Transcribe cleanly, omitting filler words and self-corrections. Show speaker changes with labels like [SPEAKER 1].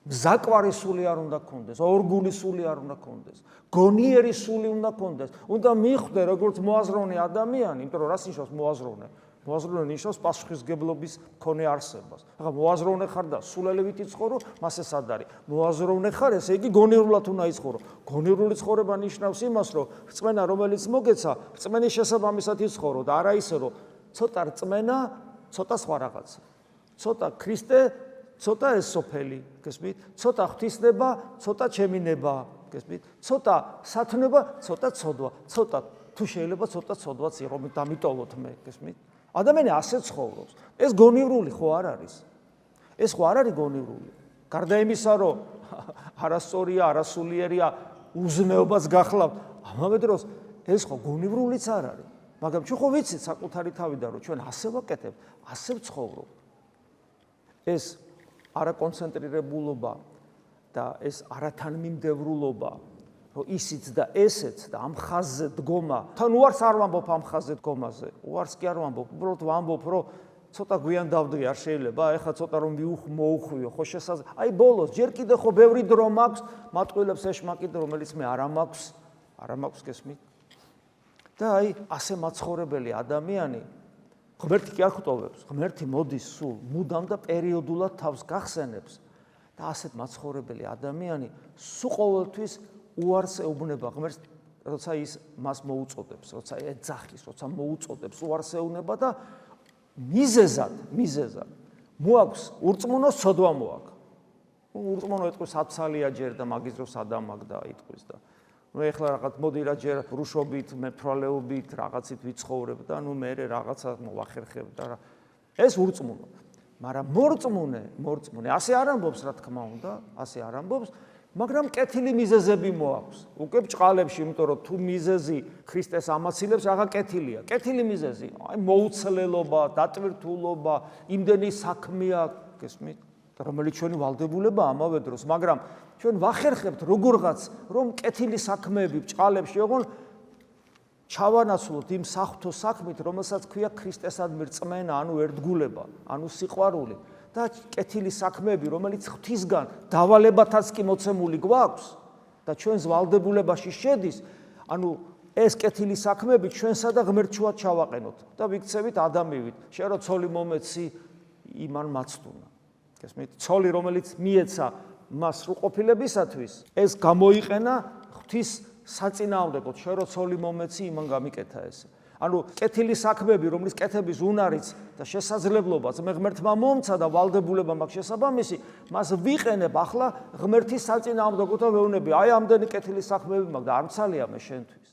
[SPEAKER 1] მზაკვარი სული არ უნდა გქონდეს, ორგული სული არ უნდა გქონდეს, გონიერი სული უნდა გქონდეს. უნდა მიხვდე როგორც მოაზროვნე ადამიანი, იმიტომ რომ რას ნიშნავს მოაზროვნე? მოაზროვნე ნიშნავს პასუხისმგებლობის მქონე არსებას. ახლა მოაზროვნე ხარ და სულელევით იცხოვრო, მასე სად არის? მოაზროვნე ხარ, ესე იგი გონივრულად უნდა იცხოვრო. გონივრული ცხოვრება ნიშნავს იმას, რომ რწმენა რომელიც მოგეცა, რწმენის შესაბამისად იცხოვრო და არა ისე რომ ცოტა რწმენა, ცოტა სხვა რაღაცა. ცოტა ქრისტე, ცოტა ეს სოფელი, გესმით? ცოტა ღვთისნება, ცოტა ჩემი ნება, გესმით? ცოტა სათნობა, ცოტა ცოდვა, ცოტა თუ შეიძლება ცოტა ცოდვაც რომ დამიტოვოთ მე, გესმით? ადამიანი ასე ცხოვრობს. ეს გონივრული ხო არ არის? ეს ხო არ არის გონივრული? გარდა იმისა, რომ არასწორია, არასულიერია, უზნეობას გახლავთ, ამავე დროს ეს ხო გონივრულიც არ არის. მაგრამ ჩვენ ხო ვიცით საკუთარი თავიდან, რომ ჩვენ ასე ვაკეთებთ, ასე ვცხოვრობთ. ეს არაკონცენტრირებულობა და ეს არათანმიმდევრულობა, რომ ისიც და ესეც და ამ ხაზზე დგომა, თან უარს არ ვამბობ ამ ხაზზე დგომაზე, უარს კი არ ვამბობ, უბრალოდ ვამბობ, რომ ცოტა გვიან დავდგე, არ შეიძლება, ეხლა ცოტა რომ მოუხვიო, ხო შესაძლოა. აი ბოლოს, ჯერ კიდე ხო ბევრი დრო მაქვს, მატყუილებს ეშმაკიდე, რომელიც მე არ მაქვს, გესმით? და აი ასე მაცხოვრებელი ადამიანი ღმერთი კი არ ხვტოვებს, ღმერთი მოდის სულ, მუდამ და პერიოდულად თავს გახსენებს და ასეთ მაცხოვრებელი ადამიანი სულ ყოველთვის უარს ეუბნება ღმერთს, როცა ის მას მოუწოდებს, როცა ეძახის, როცა მოუწოდებს, უარს ეუბნება და მიზეზად მოაქვს ურწმუნოს ცოდვა მოაქვს. ურწმუნო ეთქვის ათსალია ჯერ და მაგის დროს ადამაკ და იტყვის და ნუ ეხლა რაღაც მოდი რა ჯერ რუშობით, მეფრალეობით, რაღაცით ვიცხოვრებ და ნუ მე რაღაცა მოვახერხებ და ეს ურწმუნო. მაგრამ მორწმუნე ასე არ ამბობს, რა თქმა უნდა, ასე არ ამბობს, მაგრამ კეთილი მიზეზები მოაქვს. უკვე ბჭყალებში, იმიტომ რომ თუ მიზეზი ქრისტეს ამაცილებს, რაღა კეთილია. კეთილი მიზეზი, აი მოუცლელობა, დატვირთულობა, იმდენი საქმე აქვს, გესმით? რომელიც ჩვენი ვალდებულება ამავე დროს, მაგრამ ჩვენ ვახერხებთ როგორღაც, რომ კეთილი საქმეები ბჭყალებში ოღონ ჩავანაცვლოთ იმ საღვთო საქმით, რომელსაც ქვია ქრისტესადმი რწმენა, ანუ ერთგულება, ანუ სიყვარული და კეთილი საქმეები, რომელიც ღვთისგან დავალებათაც კი მოცემული გვაქვს და ჩვენს ვალდებულებაში შედის, ანუ ეს კეთილი საქმეები ჩვენსა და ღმერთშუა ჩავაყენოთ და ვიქცევით ადამიანივით. შენ რო ცოლი მომეცი, იმან მაცდუნა. გესმით? ცოლი, რომელიც მიეცა მას სრულყოფილებისათვის, ეს გამოიყენა ღვთის საწინააღმდეგოდ. შენ რო ცოლი მომეცი, იმან გამიკეთა ეს. ანუ კეთილი საქმეები, რომლის კეთების უნარიც და შესაძლებლობაც მე ღმერთმა მომცა და ვალდებულება მაქვს შესაბამისი, მას ვიყენებ ახლა ღმერთის საწინააღმდეგოდ და ვეუბნები, აი ამდენი კეთილი საქმეები მაქვს და არ მცალია მე შენთვის.